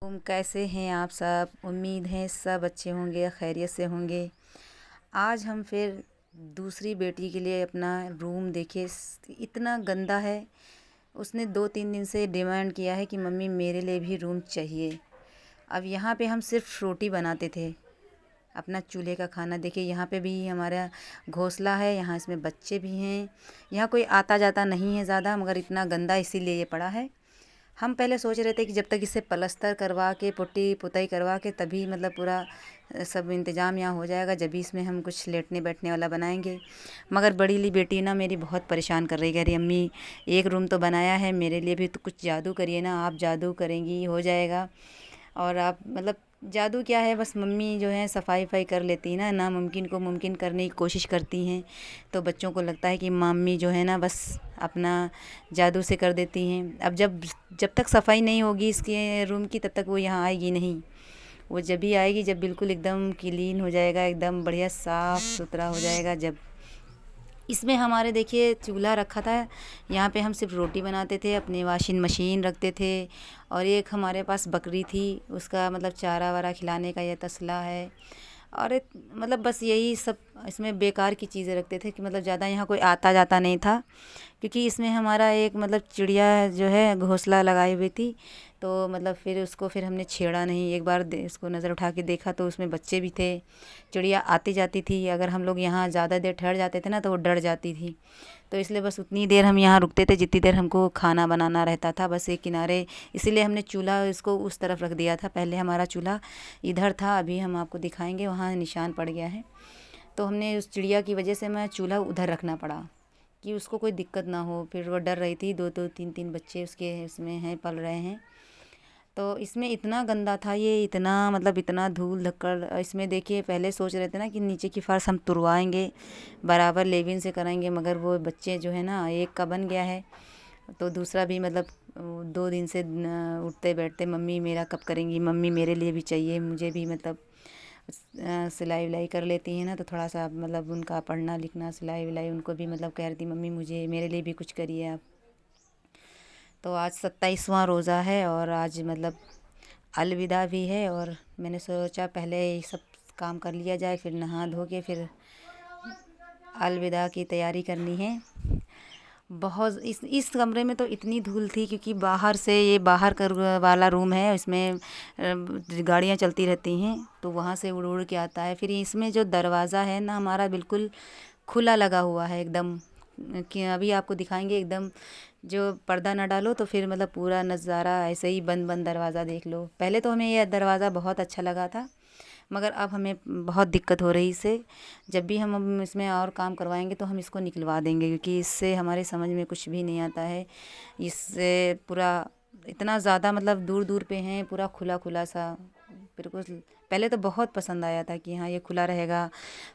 कैसे हैं आप सब। उम्मीद है सब अच्छे होंगे, खैरियत से होंगे। आज हम फिर दूसरी बेटी के लिए अपना रूम देखे, इतना गंदा है। उसने 2-3 दिन से डिमांड किया है कि मम्मी मेरे लिए भी रूम चाहिए। अब यहाँ पे हम सिर्फ रोटी बनाते थे, अपना चूल्हे का खाना। देखिए यहाँ पे भी हमारा घोंसला है, यहाँ इसमें बच्चे भी हैं। यहाँ कोई आता जाता नहीं है ज़्यादा, मगर इतना गंदा इसीलिए ये पड़ा है। हम पहले सोच रहे थे कि जब तक इसे प्लास्टर करवा के पुट्टी पुताई करवा के तभी मतलब पूरा सब इंतज़ाम यहाँ हो जाएगा, जब भी इसमें हम कुछ लेटने बैठने वाला बनाएंगे। मगर बड़ी ली बेटी ना मेरी बहुत परेशान कर रही, कह रही अम्मी एक रूम तो बनाया है, मेरे लिए भी तो कुछ जादू करिए ना। आप जादू करेंगी हो जाएगा। और आप मतलब जादू क्या है, बस मम्मी जो है सफाई वफाई कर लेती है ना, नामुमकिन को मुमकिन करने की कोशिश करती हैं। तो बच्चों को लगता है कि मम्मी जो है ना बस अपना जादू से कर देती हैं। अब जब जब तक सफाई नहीं होगी इसके रूम की, तब तक वो यहाँ आएगी नहीं। वो जब भी आएगी जब बिल्कुल एकदम क्लीन हो जाएगा, एकदम बढ़िया साफ़ सुथरा हो जाएगा। जब इसमें हमारे देखिए चूल्हा रखा था, यहाँ पे हम सिर्फ रोटी बनाते थे, अपने वॉशिंग मशीन रखते थे। और एक हमारे पास बकरी थी, उसका मतलब चारा वारा खिलाने का ये तसला है। और मतलब बस यही सब इसमें बेकार की चीज़ें रखते थे कि मतलब ज़्यादा यहाँ कोई आता जाता नहीं था। क्योंकि इसमें हमारा एक मतलब चिड़िया जो है घोंसला लगाई हुई थी। तो मतलब फिर उसको फिर हमने छेड़ा नहीं। एक बार उसको नज़र उठा के देखा तो उसमें बच्चे भी थे। चिड़िया आती जाती थी, अगर हम लोग यहाँ ज़्यादा देर ठहर जाते थे ना तो वो डर जाती थी। तो इसलिए बस उतनी देर हम यहाँ रुकते थे जितनी देर हमको खाना बनाना रहता था, बस एक किनारे। इसीलिए हमने चूल्हा इसको उस तरफ रख दिया था। पहले हमारा चूल्हा इधर था, अभी हम आपको दिखाएंगे, वहाँ निशान पड़ गया है। तो हमने उस चिड़िया की वजह से मैं चूल्हा उधर रखना पड़ा कि उसको कोई दिक्कत ना हो। फिर वो डर रही थी, 2-2 3-3 बच्चे उसके उसमें हैं, पल रहे हैं। तो इसमें इतना गंदा था ये, इतना मतलब इतना धूल धक्कड़। इसमें देखिए पहले सोच रहे थे ना कि नीचे की फर्श हम तुरवाएंगे, बराबर लेविन से कराएंगे, मगर वो बच्चे जो है ना, एक का बन गया है तो दूसरा भी मतलब 2 दिन से उठते बैठते मम्मी मेरा कब करेंगी, मम्मी मेरे लिए भी चाहिए। मुझे भी मतलब सिलाई विलाई कर लेती हैं ना, तो थोड़ा सा मतलब उनका पढ़ना लिखना सिलाई विलाई उनको भी मतलब कह रही थी मम्मी मुझे मेरे लिए भी कुछ करिए आप। तो आज 27वां रोज़ा है और आज मतलब अलविदा भी है। और मैंने सोचा पहले ये सब काम कर लिया जाए, फिर नहा धो के फिर अलविदा की तैयारी करनी है। बहुत इस कमरे में तो इतनी धूल थी, क्योंकि बाहर से ये बाहर कर वाला रूम है, इसमें गाड़ियाँ चलती रहती हैं तो वहाँ से उड़ उड़ के आता है। फिर इसमें जो दरवाज़ा है ना हमारा बिल्कुल खुला लगा हुआ है एकदम, कि अभी आपको दिखाएंगे एकदम। जो पर्दा ना डालो तो फिर मतलब पूरा नज़ारा ऐसे ही बंद बंद दरवाज़ा देख लो। पहले तो हमें यह दरवाज़ा बहुत अच्छा लगा था, मगर अब हमें बहुत दिक्कत हो रही इससे। जब भी हम इसमें और काम करवाएंगे तो हम इसको निकलवा देंगे, क्योंकि इससे हमारे समझ में कुछ भी नहीं आता है। इससे पूरा इतना ज़्यादा मतलब दूर दूर पे हैं, पूरा खुला खुला सा बिल्कुल। पहले तो बहुत पसंद आया था कि हाँ ये खुला रहेगा,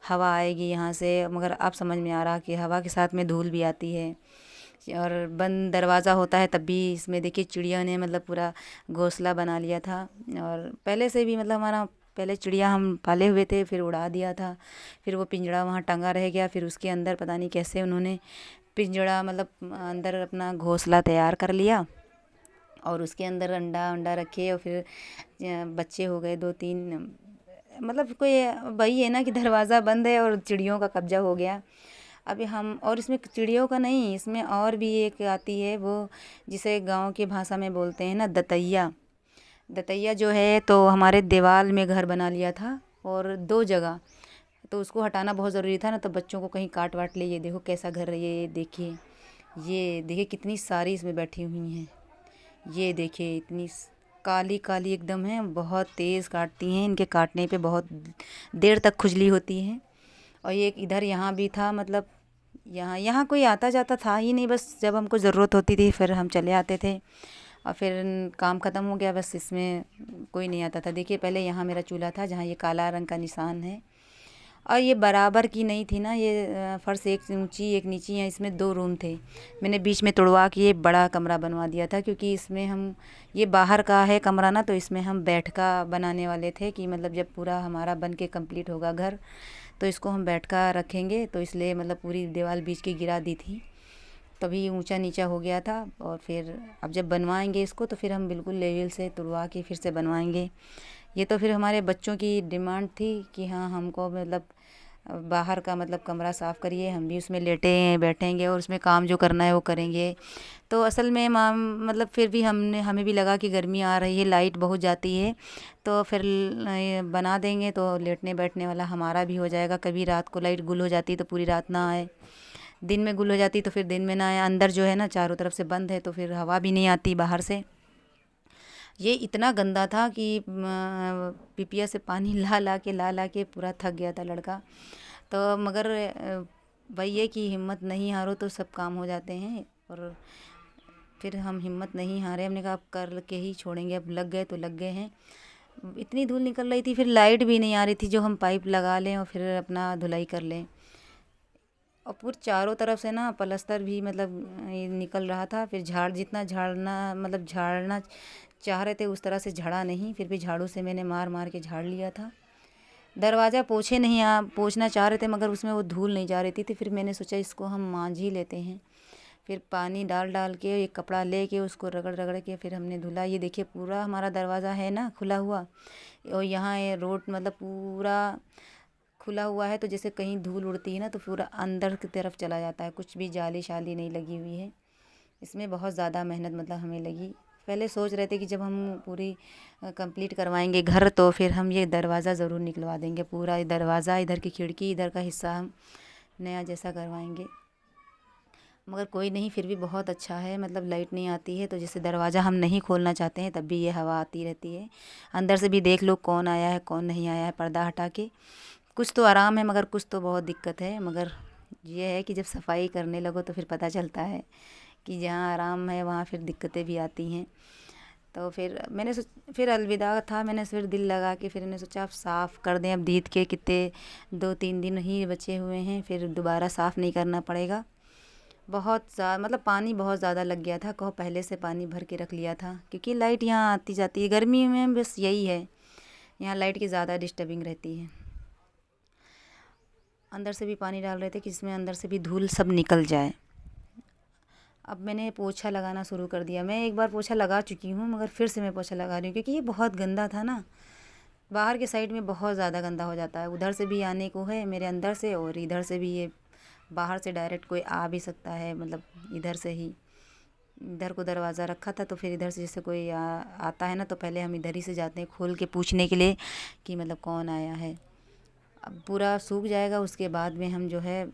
हवा आएगी यहाँ से, मगर अब समझ में आ रहा कि हवा के साथ में धूल भी आती है। और बंद दरवाज़ा होता है तब भी इसमें देखिए चिड़िया ने मतलब पूरा घोंसला बना लिया था। और पहले से भी मतलब हमारा पहले चिड़िया हम पाले हुए थे, फिर उड़ा दिया था। फिर वो पिंजड़ा वहाँ टंगा रह गया, फिर उसके अंदर पता नहीं कैसे उन्होंने पिंजड़ा मतलब अंदर अपना घोंसला तैयार कर लिया। और उसके अंदर अंडा अंडा रखे और फिर बच्चे हो गए 2-3। मतलब कोई वही है ना कि दरवाज़ा बंद है और चिड़ियों का कब्जा हो गया। अभी हम और इसमें चिड़ियों का नहीं, इसमें और भी एक आती है वो, जिसे गांव की भाषा में बोलते हैं ना दतैया। दतैया जो है तो हमारे दीवार में घर बना लिया था और 2 जगह, तो उसको हटाना बहुत ज़रूरी था ना। तो बच्चों को कहीं काट वाट ले, ये देखो कैसा घर है, ये देखिए, ये देखिए कितनी सारी इसमें बैठी हुई हैं। ये देखिए इतनी काली काली एकदम है, बहुत तेज़ काटती हैं, इनके काटने पे बहुत देर तक खुजली होती है। और ये इधर यहाँ भी था, मतलब यहाँ यहाँ कोई आता जाता था ही नहीं, बस जब हमको ज़रूरत होती थी फिर हम चले आते थे और फिर काम ख़त्म हो गया, बस इसमें कोई नहीं आता था। देखिए पहले यहाँ मेरा चूल्हा था जहाँ ये काला रंग का निशान है। और ये बराबर की नहीं थी ना, ये फर्श एक ऊंची एक नीची है, इसमें 2 रूम थे। मैंने बीच में तोड़वा के ये बड़ा कमरा बनवा दिया था, क्योंकि इसमें हम ये बाहर का है कमरा ना, तो इसमें हम बैठका बनाने वाले थे कि मतलब जब पूरा हमारा बन के कंप्लीट होगा घर तो इसको हम बैठका रखेंगे। तो इसलिए मतलब पूरी दीवार बीच की गिरा दी थी। तभी ऊंचा नीचा हो गया था। और फिर अब जब बनवाएंगे इसको तो फिर हम बिल्कुल लेवल से तुड़वा के फिर से बनवाएंगे। ये तो फिर हमारे बच्चों की डिमांड थी कि हाँ हमको मतलब बाहर का मतलब कमरा साफ़ करिए, हम भी उसमें लेटे बैठेंगे और उसमें काम जो करना है वो करेंगे। तो असल में मतलब फिर भी हमें भी लगा कि गर्मी आ रही है, लाइट बहुत जाती है, तो फिर ये बना देंगे तो लेटने बैठने वाला हमारा भी हो जाएगा। कभी रात को लाइट गुल हो जाती तो पूरी रात ना आए, दिन में गुल हो जाती तो फिर दिन में ना आए। अंदर जो है ना चारों तरफ से बंद है तो फिर हवा भी नहीं आती बाहर से। ये इतना गंदा था कि पिपिया से पानी ला ला के पूरा थक गया था लड़का। तो मगर वही है कि हिम्मत नहीं हारो तो सब काम हो जाते हैं। और फिर हम हिम्मत नहीं हारे, हमने कहा अब कर के ही छोड़ेंगे, अब लग गए तो लग गए हैं। इतनी धूल निकल रही थी, फिर लाइट भी नहीं आ रही थी जो हम पाइप लगा लें और फिर अपना धुलाई कर लें। और पूरे चारों तरफ से ना पलस्तर भी मतलब ये निकल रहा था। फिर झाड़ जितना झाड़ना मतलब झाड़ना चाह रहे थे उस तरह से झड़ा नहीं, फिर भी झाड़ू से मैंने मार मार के झाड़ लिया था। दरवाज़ा पोछे नहीं पोछना चाह रहे थे मगर उसमें वो धूल नहीं जा रही थी। फिर मैंने सोचा इसको हम मांझ ही लेते हैं। फिर पानी डाल डाल के एक कपड़ा ले के उसको रगड़ रगड़ के फिर हमने धुला। ये देखिए पूरा हमारा दरवाज़ा है ना खुला हुआ, और यहाँ ये रोड मतलब पूरा खुला हुआ है, तो जैसे कहीं धूल उड़ती है ना तो पूरा अंदर की तरफ चला जाता है, कुछ भी जाली शाली नहीं लगी हुई है। इसमें बहुत ज़्यादा मेहनत मतलब हमें लगी। पहले सोच रहे थे कि जब हम पूरी कंप्लीट करवाएंगे घर तो फिर हम ये दरवाज़ा ज़रूर निकलवा देंगे, पूरा ये दरवाज़ा, इधर की खिड़की, इधर का हिस्सा हम नया जैसा करवाएंगे। मगर कोई नहीं, फिर भी बहुत अच्छा है। मतलब लाइट नहीं आती है तो जैसे दरवाज़ा हम नहीं खोलना चाहते हैं तब भी ये हवा आती रहती है। अंदर से भी देख लो कौन आया है कौन नहीं आया है पर्दा हटा के। कुछ तो आराम है मगर कुछ तो बहुत दिक्कत है। मगर ये है कि जब सफाई करने लगो तो फिर पता चलता है कि जहाँ आराम है वहाँ फिर दिक्कतें भी आती हैं। तो फिर अलविदा था, मैंने फिर दिल लगा के फिर मैंने सोचा अब साफ़ कर दें। अब ईद के कितने 2-3 दिन ही बचे हुए हैं, फिर दोबारा साफ़ नहीं करना पड़ेगा। बहुत मतलब पानी बहुत ज़्यादा लग गया था, कहो पहले से पानी भर के रख लिया था क्योंकि लाइट यहाँ आती जाती है। गर्मी में बस यही है, यहाँ लाइट की ज़्यादा डिस्टर्बिंग रहती है। अंदर से भी पानी डाल रहे थे कि इसमें अंदर से भी धूल सब निकल जाए। अब मैंने पोछा लगाना शुरू कर दिया। मैं एक बार पोछा लगा चुकी हूँ मगर फिर से मैं पोछा लगा रही हूँ क्योंकि ये बहुत गंदा था ना। बाहर के साइड में बहुत ज़्यादा गंदा हो जाता है, उधर से भी आने को है मेरे अंदर से और इधर से भी ये बाहर से डायरेक्ट कोई आ भी सकता है। मतलब इधर से ही इधर को दरवाज़ा रखा था तो फिर इधर से जैसे कोई आता है ना तो पहले हम इधर ही से जाते हैं खोल के पूछने के लिए कि मतलब कौन आया है। अब पूरा सूख जाएगा उसके बाद में हम जो है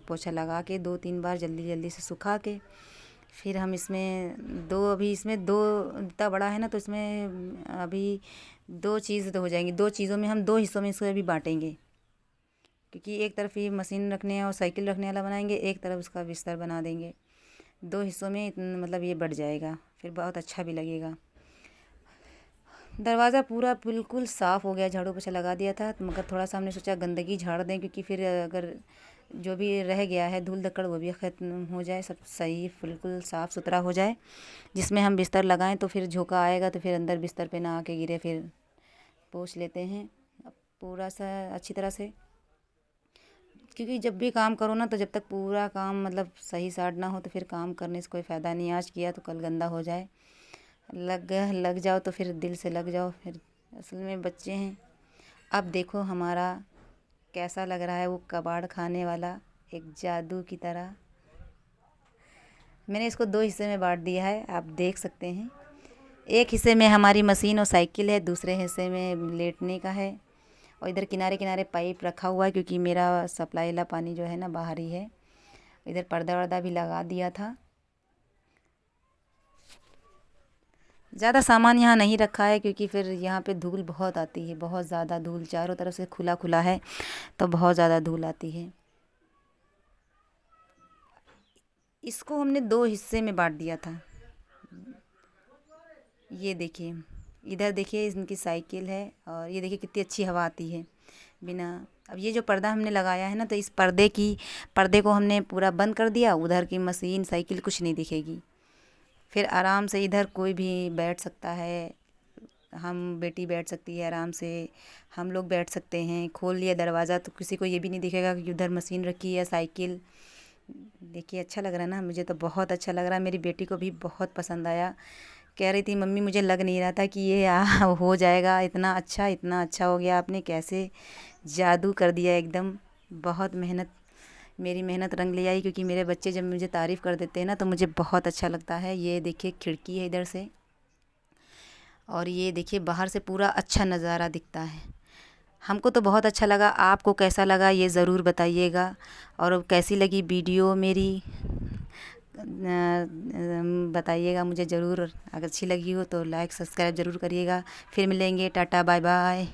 पोछा लगा के 2-3 बार जल्दी जल्दी से सुखा के फिर हम इसमें अभी इसमें 2 इतना बड़ा है ना तो इसमें अभी 2 चीज़ तो हो जाएंगी। 2 चीज़ों में हम 2 हिस्सों में इसको अभी बांटेंगे क्योंकि एक तरफ ये मशीन रखने और साइकिल रखने वाला बनाएंगे, एक तरफ उसका बिस्तर बना देंगे। 2 हिस्सों में मतलब ये बढ़ जाएगा, फिर बहुत अच्छा भी लगेगा। दरवाज़ा पूरा बिल्कुल साफ़ हो गया, झाड़ू पोछा लगा दिया था मगर थोड़ा सा हमने सोचा गंदगी झाड़ दें क्योंकि फिर अगर जो भी रह गया है धूल धक्कड़ वो भी ख़त्म हो जाए, सब सही बिल्कुल साफ़ सुथरा हो जाए। जिसमें हम बिस्तर लगाएं तो फिर झोंका आएगा तो फिर अंदर बिस्तर पे ना आके गिरे। फिर पोंछ लेते हैं अब पूरा सा अच्छी तरह से, क्योंकि जब भी काम करो ना तो जब तक पूरा काम मतलब सही साट ना हो तो फिर काम करने से कोई फ़ायदा नहीं। आज किया तो कल गंदा हो जाए, लग जाओ तो फिर दिल से लग जाओ। फिर असल में बच्चे हैं। अब देखो हमारा कैसा लग रहा है वो कबाड़ खाने वाला, एक जादू की तरह। मैंने इसको 2 हिस्से में बांट दिया है, आप देख सकते हैं। एक हिस्से में हमारी मशीन और साइकिल है, दूसरे हिस्से में लेटने का है और इधर किनारे किनारे पाइप रखा हुआ है क्योंकि मेरा सप्लाई वाला पानी जो है ना बाहर ही है। इधर पर्दा वर्दा भी लगा दिया था। ज़्यादा सामान यहाँ नहीं रखा है क्योंकि फिर यहाँ पे धूल बहुत आती है, बहुत ज़्यादा धूल, चारों तरफ से खुला खुला है तो बहुत ज़्यादा धूल आती है। इसको हमने 2 हिस्से में बांट दिया था। ये देखिए, इधर देखिए इनकी साइकिल है और ये देखिए कितनी अच्छी हवा आती है बिना। अब ये जो पर्दा हमने लगाया है ना तो इस पर्दे को हमने पूरा बंद कर दिया, उधर की मशीन साइकिल कुछ नहीं दिखेगी। फिर आराम से इधर कोई भी बैठ सकता है, हम बेटी बैठ सकती है आराम से, हम लोग बैठ सकते हैं। खोल लिया दरवाज़ा तो किसी को ये भी नहीं दिखेगा कि उधर मशीन रखी है साइकिल। देखिए अच्छा लग रहा है ना, मुझे तो बहुत अच्छा लग रहा है, मेरी बेटी को भी बहुत पसंद आया। कह रही थी मम्मी मुझे लग नहीं रहा था कि ये हो जाएगा, इतना अच्छा हो गया, आपने कैसे जादू कर दिया एकदम। बहुत मेहनत, मेरी मेहनत रंग ले आई, क्योंकि मेरे बच्चे जब मुझे तारीफ़ कर देते हैं ना तो मुझे बहुत अच्छा लगता है। ये देखिए खिड़की है इधर से, और ये देखिए बाहर से पूरा अच्छा नज़ारा दिखता है। हमको तो बहुत अच्छा लगा, आपको कैसा लगा ये ज़रूर बताइएगा। और कैसी लगी वीडियो मेरी बताइएगा मुझे ज़रूर। अगर अच्छी लगी हो तो लाइक सब्सक्राइब ज़रूर करिएगा। फिर मिलेंगे, टाटा बाय बाय।